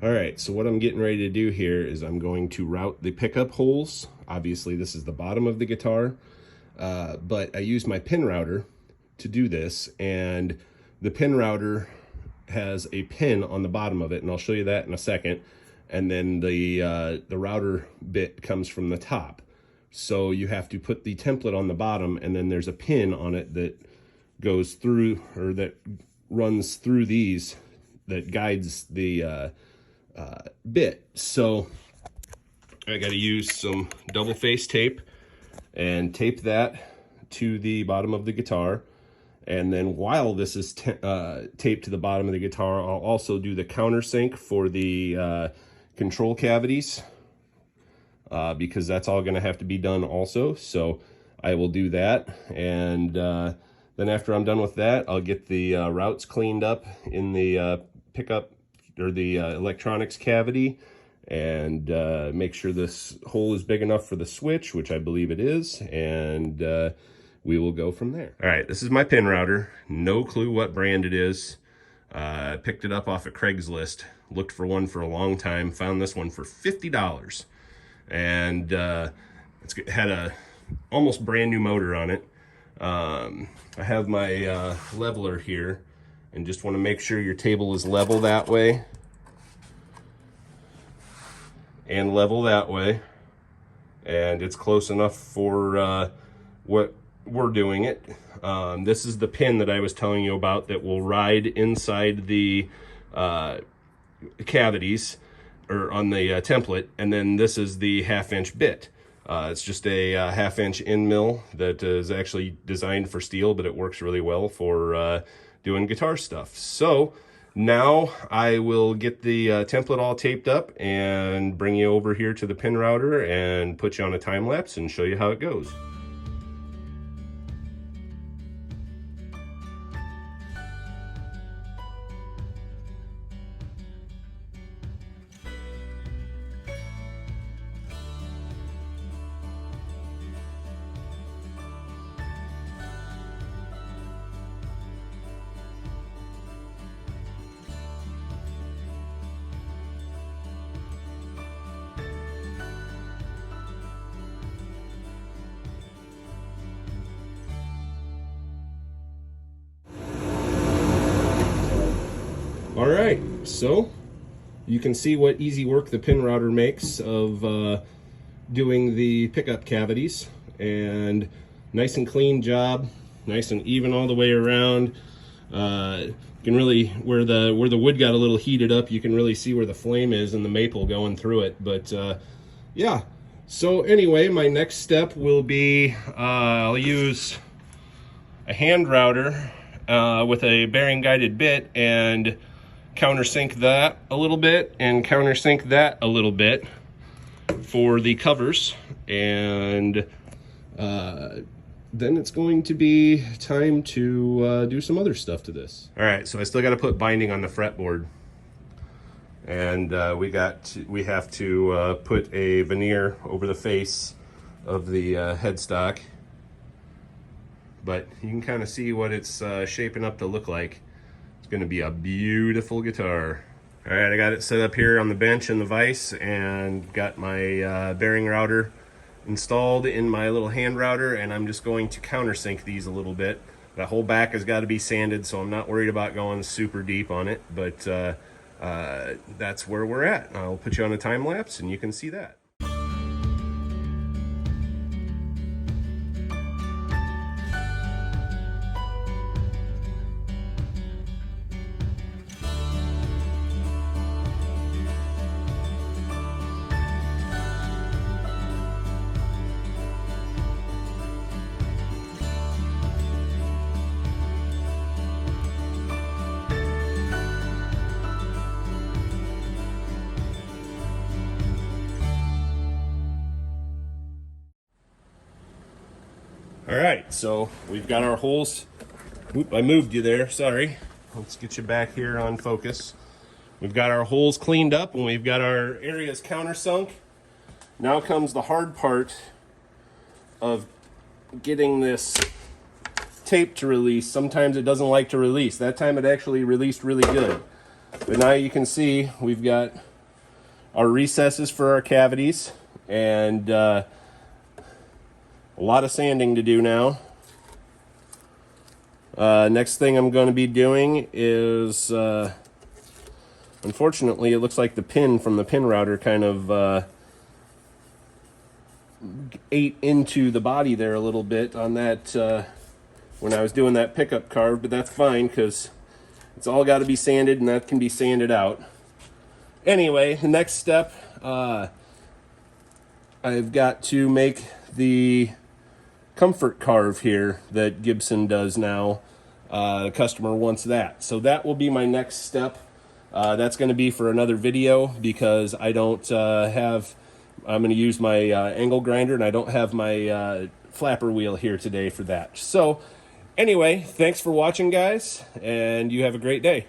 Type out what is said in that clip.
All right, so what I'm getting ready to do here is I'm going to route the pickup holes. Obviously, this is the bottom of the guitar, but I use my pin router to do this, and the pin router has a pin on the bottom of it, and I'll show you that in a second. And then the router bit comes from the top. So you have to put the template on the bottom, and then there's a pin on it that goes through, or that runs through these, that guides the bit. So I got to use some double face tape and tape that to the bottom of the guitar. And then while this is taped to the bottom of the guitar, I'll also do the countersink for the control cavities, because that's all going to have to be done also. So I will do that, and then after I'm done with that, I'll get the routes cleaned up in the pickup or the electronics cavity, and make sure this hole is big enough for the switch, which I believe it is, and we will go from there. All right, this is my pin router. No clue what brand it is. Picked it up off of Craigslist. Looked for one for a long time. Found this one for $50. And it's had a almost brand new motor on it. I have my leveler here, and just want to make sure your table is level that way and level that way, and it's close enough for what we're doing it. This is the pin that I was telling you about that will ride inside the cavities, or on the template, and then this is the 1/2" bit. It's just a 1/2" end mill that is actually designed for steel, but it works really well for doing guitar stuff. So now I will get the template all taped up and bring you over here to the pin router and put you on a time lapse and show you how it goes. All right, so you can see what easy work the pin router makes of doing the pickup cavities, and nice and clean job, nice and even all the way around. You can really, where the wood got a little heated up, you can really see where the flame is and the maple going through it. But yeah, so anyway, my next step will be I'll use a hand router with a bearing guided bit and countersink that a little bit and countersink that a little bit for the covers, and then it's going to be time to do some other stuff to this. All right, so I still got to put binding on the fretboard, and we have to put a veneer over the face of the headstock, but you can kind of see what it's shaping up to look like. Going to be a beautiful guitar. All right, I got it set up here on the bench in the vise, and got my bearing router installed in my little hand router, and I'm just going to countersink these a little bit. That whole back has got to be sanded, so I'm not worried about going super deep on it, but that's where we're at. I'll put you on a time lapse and you can see that. All right, so we've got our holes. Oop, I moved you there, sorry. Let's get you back here on focus. We've got our holes cleaned up and we've got our areas countersunk. Now comes the hard part of getting this tape to release. Sometimes it doesn't like to release. That time it actually released really good. But now you can see we've got our recesses for our cavities, and a lot of sanding to do now. Next thing I'm going to be doing is, unfortunately, it looks like the pin from the pin router kind of ate into the body there a little bit on that when I was doing that pickup carve, but that's fine because it's all got to be sanded, and that can be sanded out. Anyway, the next step, I've got to make the comfort carve here that Gibson does now. The customer wants that, so that will be my next step. That's going to be for another video because I don't have, I'm going to use my angle grinder, and I don't have my flapper wheel here today for that. So anyway, thanks for watching, guys, and you have a great day.